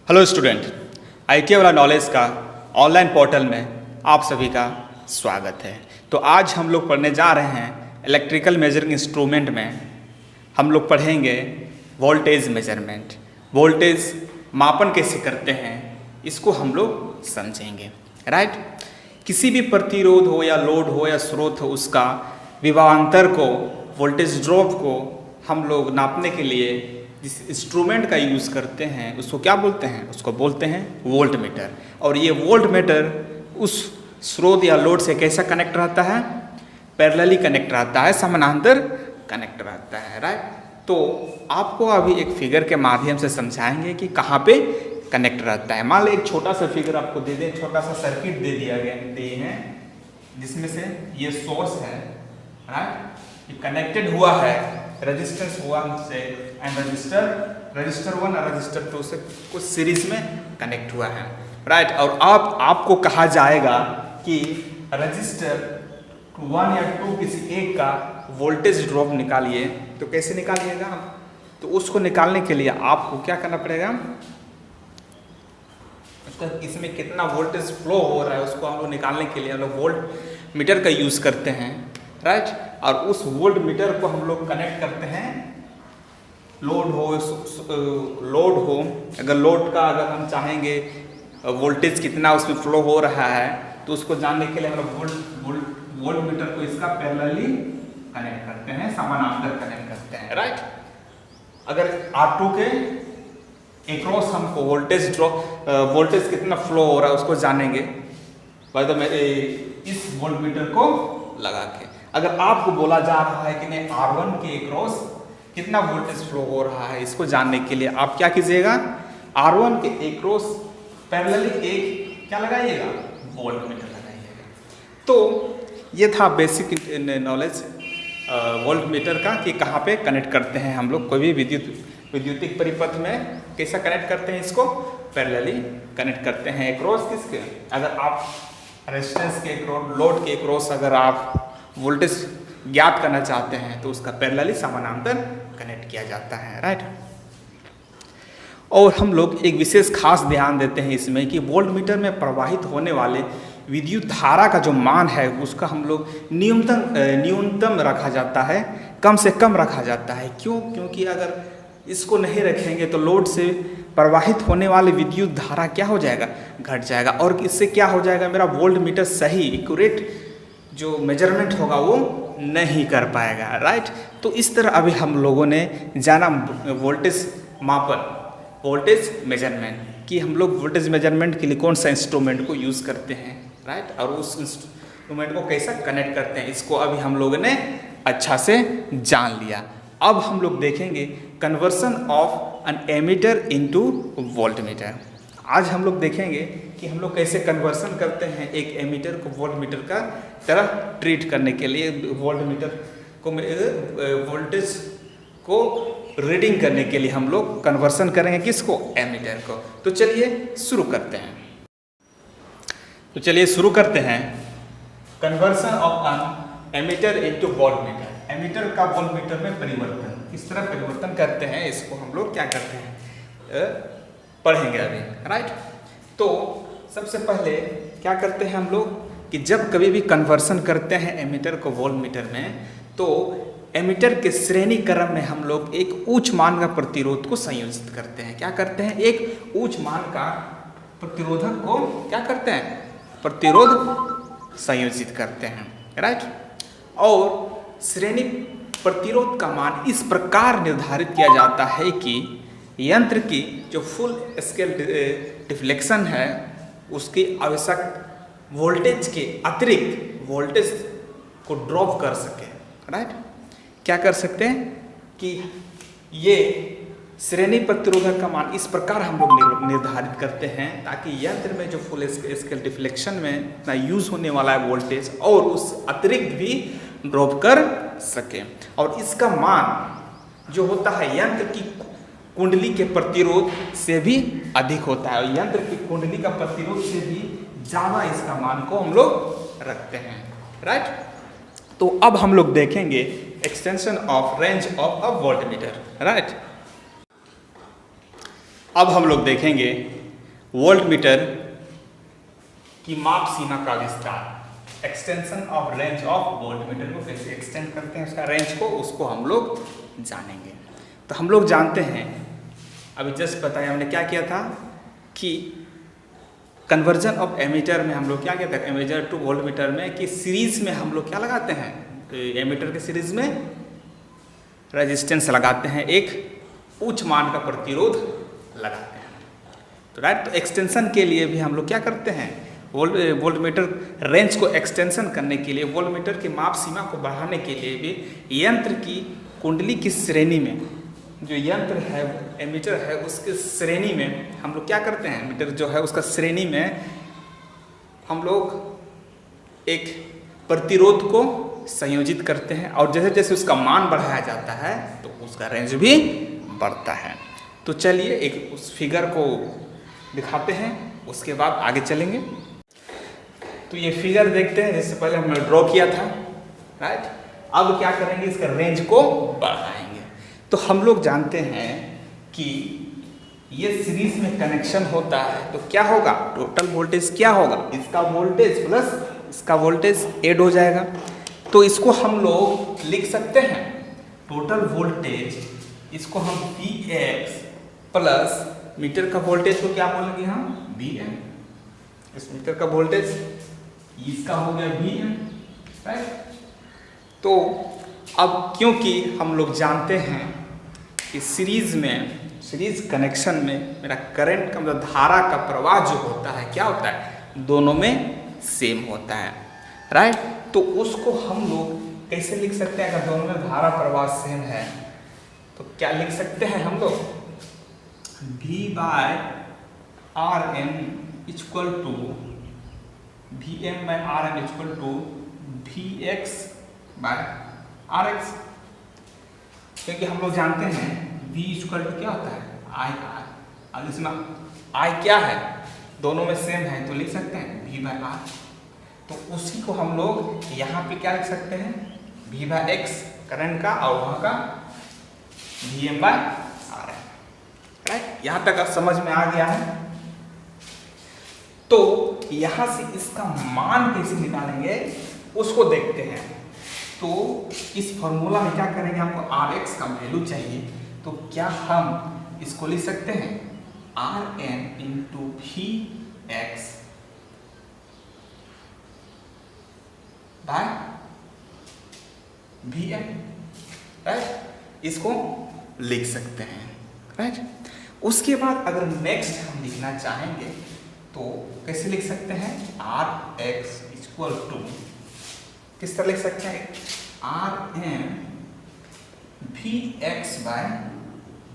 Hello student, IT वाला knowledge का online portal में आप सभी का स्वागत है। तो आज हम लोग पढ़ने जा रहे हैं इलेक्ट्रिकल मेजरिंग इंस्ट्रूमेंट में हम लोग पढ़ेंगे वोल्टेज मेजरमेंट। वोल्टेज मापन कैसे करते हैं इसको हम लोग समझेंगे, राइट। किसी भी प्रतिरोध हो या लोड हो या स्रोत हो, उसका विभवांतर को, वोल्टेज ड्रॉप को हम लोग नापने के लिए जिस इंस्ट्रूमेंट का यूज़ करते हैं उसको क्या बोलते हैं? उसको बोलते हैं वोल्ट मीटर। और ये वोल्ट मीटर उस स्रोत या लोड से कैसा कनेक्ट रहता है? पैरेलली कनेक्ट रहता है, समानांतर कनेक्ट रहता है, राइट। तो आपको अभी एक फिगर के माध्यम से समझाएंगे कि कहाँ पे कनेक्ट रहता है। मान लो एक छोटा सा फिगर आपको दे दें, छोटा सा सर्किट दे दिया गया है जिसमें से ये सोर्स है, राइट, ये कनेक्टेड हुआ है रेजिस्टेंस 1 से एंड रजिस्टर 1 और रजिस्टर 2 से कुछ सीरीज में कनेक्ट हुआ है, राइट। और आपको कहा जाएगा कि रजिस्टर 1 या 2 किसी एक का वोल्टेज ड्रॉप निकालिए। तो कैसे निकालिएगा? तो उसको निकालने के लिए आपको क्या करना पड़ेगा? इसमें कितना वोल्टेज फ्लो हो रहा है उसको हम लोग निकालने के लिए हम लोग वोल्ट मीटर का यूज़ करते हैं, राइट। और उस वोल्ट मीटर को हम लोग कनेक्ट करते हैं लोड हो, अगर लोड का अगर हम चाहेंगे वोल्टेज कितना उसमें फ्लो हो रहा है तो उसको जानने के लिए हम लोग वोल्ट मीटर को इसका पैरेलली कनेक्ट करते हैं, समानांतर कनेक्ट करते हैं, राइट। अगर R2 के एक्रॉस हमको वोल्टेज कितना फ्लो हो रहा है उसको जानेंगे इस वोल्ट मीटर को लगा के। अगर आपको बोला जा रहा है कि नहीं R1 के एक्रॉस कितना वोल्टेज फ्लो हो रहा है, इसको जानने के लिए आप क्या कीजिएगा? R1 के एक्रॉस पैरेलली एक क्या लगाइएगा? वोल्ट मीटर लगाइएगा। तो ये था बेसिक नॉलेज वोल्ट मीटर का कि कहाँ पे कनेक्ट करते हैं हम लोग कोई भी विद्युतिक परिपथ में। कैसा कनेक्ट करते हैं इसको? पैरेलली कनेक्ट करते हैं एक्रॉस किसके? अगर आप रेजिस्टेंस के एक्रॉस, लोड के एक्रॉस अगर आप वोल्टेज ज्ञात करना चाहते हैं तो उसका पैरेलली समानांतर कनेक्ट किया जाता है, राइट। और हम लोग एक विशेष खास ध्यान देते हैं इसमें कि वोल्ट मीटर में प्रवाहित होने वाले विद्युत धारा का जो मान है उसका हम लोग न्यूनतम रखा जाता है, कम से कम रखा जाता है। क्यों? क्योंकि अगर इसको नहीं रखेंगे तो लोड से प्रवाहित होने वाले विद्युत धारा क्या हो जाएगा? घट जाएगा। और इससे क्या हो जाएगा? मेरा वोल्ट मीटर सही एक्यूरेट जो मेजरमेंट होगा वो नहीं कर पाएगा, राइट। तो इस तरह अभी हम लोगों ने जाना वोल्टेज मापन, वोल्टेज मेजरमेंट कि हम लोग वोल्टेज मेजरमेंट के लिए कौन सा इंस्ट्रूमेंट को यूज़ करते हैं, राइट। और उस इंस्ट्रूमेंट को कैसा कनेक्ट करते हैं इसको अभी हम लोगों ने अच्छा से जान लिया। अब हम लोग देखेंगे conversion of an ammeter into voltmeter. आज हम लोग देखेंगे कि हम लोग कैसे कन्वर्सन करते हैं एक एमीटर को वोल्ट मीटर का तरह ट्रीट करने के लिए, वोल्ट मीटर को वोल्टेज को रीडिंग करने के लिए हम लोग कन्वर्सन करेंगे किसको? एमीटर को। तो चलिए शुरू करते हैं conversion of an ammeter into voltmeter. Ammeter का वोल्ट मीटर में परिवर्तन किस तरह परिवर्तन करते हैं इसको हम लोग क्या करते हैं पढ़ेंगे अभी, राइट। तो सबसे पहले क्या करते हैं हम लोग कि जब कभी भी कन्वर्सन करते हैं एमीटर को वोल्ट मीटर में तो एमीटर के श्रेणी क्रम में हम लोग एक उच्च मान का प्रतिरोध को संयोजित करते हैं। क्या करते हैं? एक उच्च मान का प्रतिरोधक को क्या करते हैं? प्रतिरोध संयोजित करते हैं, राइट। और श्रेणी प्रतिरोध का मान इस प्रकार निर्धारित किया जाता है कि यंत्र की जो फुल स्केल डिफ्लेक्शन है उसकी आवश्यक वोल्टेज के अतिरिक्त वोल्टेज को ड्रॉप कर सके, राइट। क्या कर सकते हैं कि ये श्रेणी प्रतिरोधक का मान इस प्रकार हम लोग निर्धारित करते हैं ताकि यंत्र में जो फुल स्केल डिफ्लेक्शन में इतना यूज होने वाला है वोल्टेज और उस अतिरिक्त भी ड्रॉप कर सके। और इसका मान जो होता है यंत्र की कुंडली के प्रतिरोध से भी अधिक होता है और यंत्र की कुंडली का प्रतिरोध से भी ज़्यादा इसका मान को हम लोग रखते हैं, राइट। तो अब हम लोग देखेंगे extension of range of a volt meter, right. अब हम लोग देखेंगे वोल्ट मीटर की माप सीमा का विस्तार, extension of range of volt meter को कैसे एक्सटेंड करते हैं उसका रेंज को, उसको हम लोग जानेंगे। तो हम लोग जानते हैं, अभी जस्ट बताया हमने क्या किया था कि कन्वर्जन ऑफ एमीटर में हम लोग क्या कहते हैं, एमीटर टू वोल्ट मीटर में कि सीरीज में हम लोग क्या लगाते हैं, एमीटर के सीरीज में रेजिस्टेंस लगाते हैं, एक उच्च मान का प्रतिरोध लगाते हैं। तो राइट, तो एक्सटेंशन के लिए भी हम लोग क्या करते हैं, वोल्ट मीटर रेंज को एक्सटेंशन करने के लिए, वोल्ट मीटर की माप सीमा को बढ़ाने के लिए भी यंत्र की कुंडली की श्रेणी में, जो यंत्र है एमीटर है उसके श्रेणी में हम लोग क्या करते हैं, मीटर जो है उसका श्रेणी में हम लोग एक प्रतिरोध को संयोजित करते हैं, और जैसे जैसे उसका मान बढ़ाया जाता है तो उसका रेंज भी बढ़ता है। तो चलिए एक उस फिगर को दिखाते हैं, उसके बाद आगे चलेंगे। तो ये फिगर देखते हैं, जिससे पहले हमने ड्रॉ किया था, राइट। अब क्या करेंगे, इसका रेंज को बढ़ाएंगे। तो हम लोग जानते हैं कि ये सीरीज में कनेक्शन होता है तो क्या होगा, टोटल वोल्टेज क्या होगा, इसका वोल्टेज प्लस इसका वोल्टेज ऐड हो जाएगा। तो इसको हम लोग लिख सकते हैं टोटल वोल्टेज, इसको हम Vx प्लस मीटर का वोल्टेज को क्या बोलेंगे हम, Vm। इस मीटर का वोल्टेज इसका हो गया Vm, राइट। तो अब क्योंकि हम लोग जानते हैं कि सीरीज कनेक्शन में मेरा करंट का मतलब धारा का प्रवाह जो होता है क्या होता है, दोनों में सेम होता है, राइट। तो उसको हम लोग कैसे लिख सकते हैं, अगर दोनों में धारा प्रवाह सेम है तो क्या लिख सकते हैं हम लोग, V by R M equal to Vm by R M equal to Vx by R X. क्योंकि हम लोग जानते हैं V इक्वल टू क्या होता है, आई आर, अब इसमें I क्या है, दोनों में सेम है तो लिख सकते हैं V बाय आर। तो उसी को हम लोग यहाँ पे क्या लिख सकते हैं, V बाय एक्स करंट का, और वहाँ का Vm बाय आर है, राइट। यहाँ तक अब समझ में आ गया है। तो यहाँ से इसका मान कैसे निकालेंगे उसको देखते हैं। तो इस फॉर्मूला में क्या करेंगे, हमको Rx का वैल्यू चाहिए, तो क्या हम इसको लिख सकते हैं Rn into Vx by Vm, right, इसको लिख सकते हैं, राइट। उसके बाद अगर नेक्स्ट हम लिखना चाहेंगे तो कैसे लिख सकते हैं, Rx इक्वल टू किस तरह लिख सकते हैं, Rm Vx बाय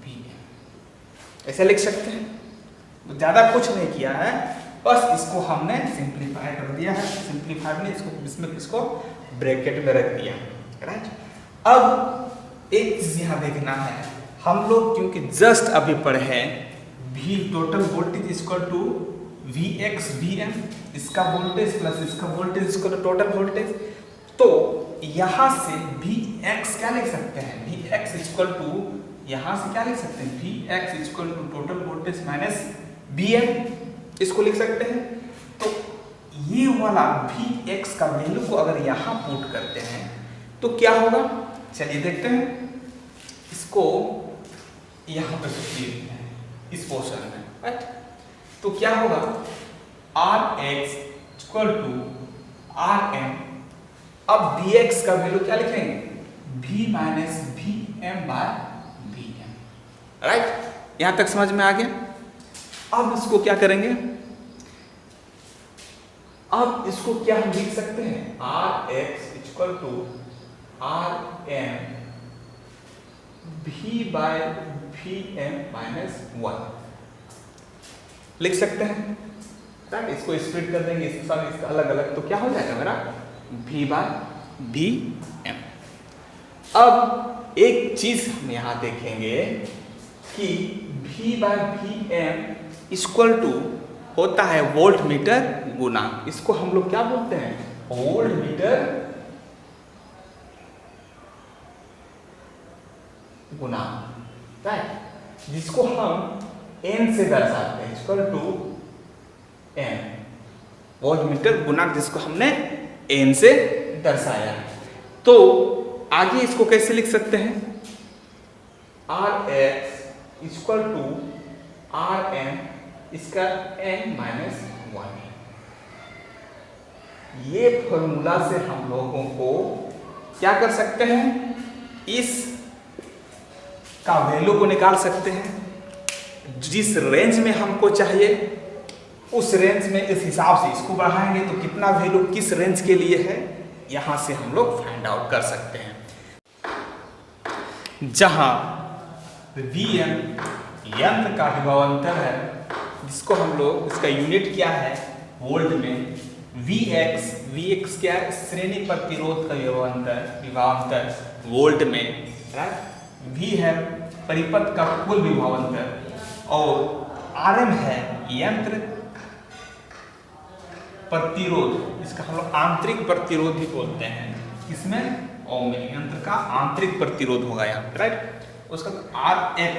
Vm, ऐसे लिख सकते हैं। तो ज़्यादा कुछ नहीं किया है, बस इसको हमने सिंप्लीफाई कर दिया है, सिंप्लीफाई में इसको इसमें इसको ब्रैकेट में रख दिया, राइट। अब एक चीज़ यहाँ देखना है, हम लोग क्योंकि जस्ट अभी पढ़े हैं V total voltage equal to Vx Vm, इसका वोल्टेज प्लस इसका voltage equal to total voltage, तो यहाँ से Vx क्या लिख सकते हैं, Vx इक्वल टू यहाँ से क्या लिख सकते हैं, Vx equal to total voltage minus Vm, इसको लिख सकते हैं। तो ये वाला Vx का वैल्यू को अगर यहाँ पुट करते हैं तो क्या होगा, चलिए देखते हैं। इसको यहाँ पे देखते हैं इस पोर्शन में, राइट। तो क्या होगा, Rx इक्वल टू Rm, अब Vx का वैल्यू क्या लिखेंगे, V minus Vm by Vm, right. यहां तक समझ में आ गया। अब इसको क्या करेंगे, अब इसको क्या हम लिख सकते हैं, Rx equal to Rm V by Vm minus 1 लिख सकते हैं, राइट। इसको स्प्लिट कर देंगे, इसके साथ इसका अलग अलग, तो क्या हो जाएगा मेरा V बाय Vm। अब एक चीज हम यहां देखेंगे कि V by Vm equal to होता है वोल्ट मीटर गुना, इसको हम लोग क्या बोलते हैं, वोल्ट मीटर गुना, राइट, जिसको हम n से दर्शाते हैं, इक्वल टू एन, वोल्टमीटर गुणक जिसको हमने एन से दर्शाया। तो आगे इसको कैसे लिख सकते हैं? R X equal to R N इसका n माइनस 1। ये फॉर्मूला से हम लोगों को क्या कर सकते हैं? इस का वैल्यू को निकाल सकते हैं। जिस रेंज में हमको चाहिए उस रेंज में इस हिसाब से इसको बढ़ाएंगे तो कितना वैल्यू किस रेंज के लिए है यहां से हम लोग फाइंड आउट कर सकते हैं। जहां Vm यंत्र का विभवांतर है जिसको हम लोग इसका यूनिट क्या है वोल्ट में, Vx क्या है? श्रेणी प्रतिरोध का विभवांतर वोल्ट में, राइट? V है परिपथ का कुल विभवांतर और Rm है यंत्र प्रतिरोध, इसका हम लोग आंतरिक प्रतिरोध भी बोलते हैं। इसमें ओम में यंत्र का आंतरिक प्रतिरोध होगा यहाँ पे, राइट? उसका Rx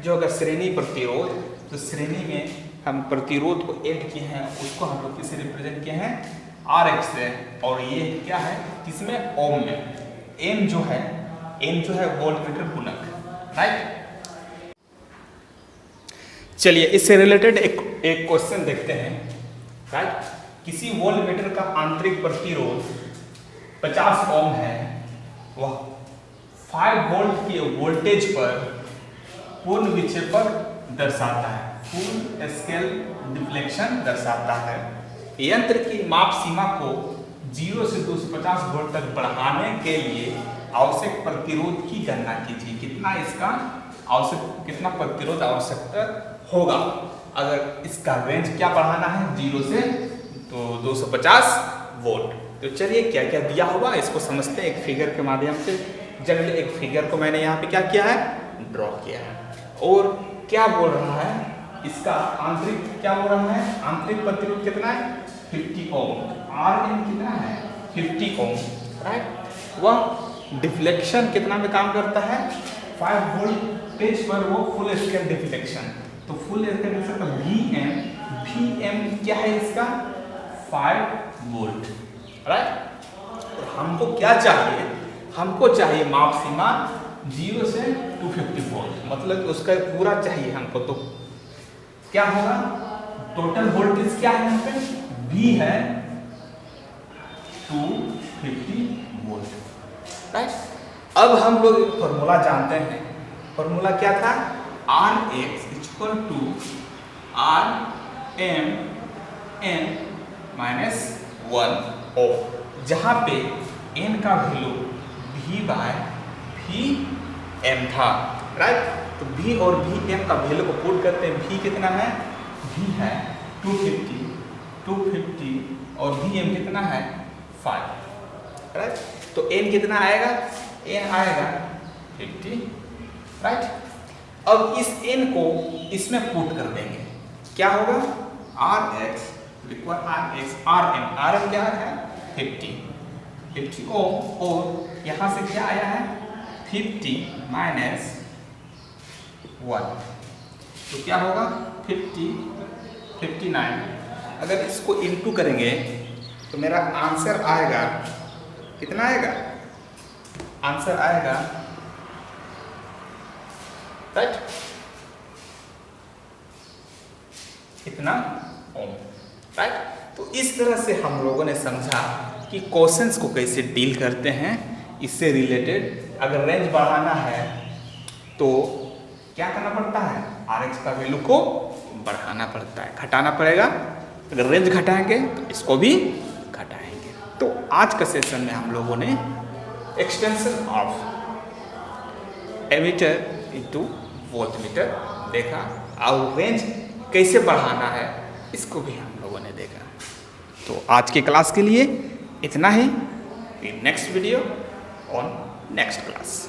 जो होगा श्रेणी प्रतिरोध, तो श्रेणी में हम प्रतिरोध को ऐड किए हैं उसको हम लोग किसे रिप्रेजेंट किए हैं? Rx से। और ये क्या है? किसमें? ओम में। n जो है वोल्टमीटर गुणक, राइट? चलिए इससे रिलेटेड एक क्वेश्चन देखते हैं, राइट? किसी वोल्टमीटर का आंतरिक प्रतिरोध 50 ओम है, वह 5 वोल्ट के वोल्टेज पर पूर्ण विक्षेपण दर्शाता है, फुल स्केल डिफ्लेक्शन दर्शाता है। यंत्र की माप सीमा को 0 से 250 वोल्ट तक बढ़ाने के लिए आवश्यक प्रतिरोध की गणना कीजिए। कितना इसका आवश्यक, कितना प्रतिरोध आवश्यकता होगा अगर इसका रेंज क्या बढ़ाना है 0 से तो 250 वोल्ट। तो चलिए क्या क्या दिया होगा इसको समझते हैं एक फिगर के माध्यम से। जनरली एक फिगर को मैंने यहाँ पे क्या किया है? ड्रॉ किया है। और क्या बोल रहा है? इसका आंतरिक क्या बोल रहा है? आंतरिक प्रतिरोध कितना है? 50 ओम। Rn कितना है? 50 ओम, राइट? वह डिफ्लेक्शन कितना में काम करता है? 5 वोल्टेज पर वो फुल स्केल डिफ्लेक्शन। तो फुल स्केल डिफ्लेक्शन का Vm क्या है इसका? 5 वोल्ट, राइट? और हमको क्या चाहिए? हमको चाहिए माप सीमा 0 से 250 वोल्ट, मतलब उसका पूरा चाहिए हमको। तो क्या होगा? टोटल वोल्टेज क्या है यहाँ पे? V है 250 वोल्ट, राइट? अब हम लोग एक फॉर्मूला जानते हैं। फॉर्मूला क्या था? Rx equal to Rm n minus 1 ohm, जहाँ पे n का वैल्यू V/Vm था, राइट? तो V और Vm का वैल्यू को पुट करते हैं। V कितना है? V है 250 और Vm कितना है? 5, राइट? तो n कितना आएगा? n आएगा 50, राइट? अब इस n को इसमें पुट कर देंगे, क्या होगा? Rx इक्वल Rm क्या है? 50 ओम, और यहाँ से क्या आया है? 50 माइनस 1, तो क्या होगा? 59। अगर इसको इनटू करेंगे तो मेरा आंसर आएगा, कितना आएगा? आंसर आएगा, राइट? कितना? ओम, राइट? तो इस तरह से हम लोगों ने समझा कि क्वेश्चंस को कैसे डील करते हैं। इससे रिलेटेड अगर रेंज बढ़ाना है तो क्या करना पड़ता है? Rx का वैल्यू को बढ़ाना पड़ता है, घटाना पड़ेगा। अगर रेंज घटाएंगे तो इसको भी घटाएंगे। तो आज का सेशन में हम लोगों ने extension of ammeter into voltmeter देखा और रेंज कैसे बढ़ाना है इसको भी हम लोगों ने देखा। तो आज के क्लास के लिए इतना ही। Next video on next class.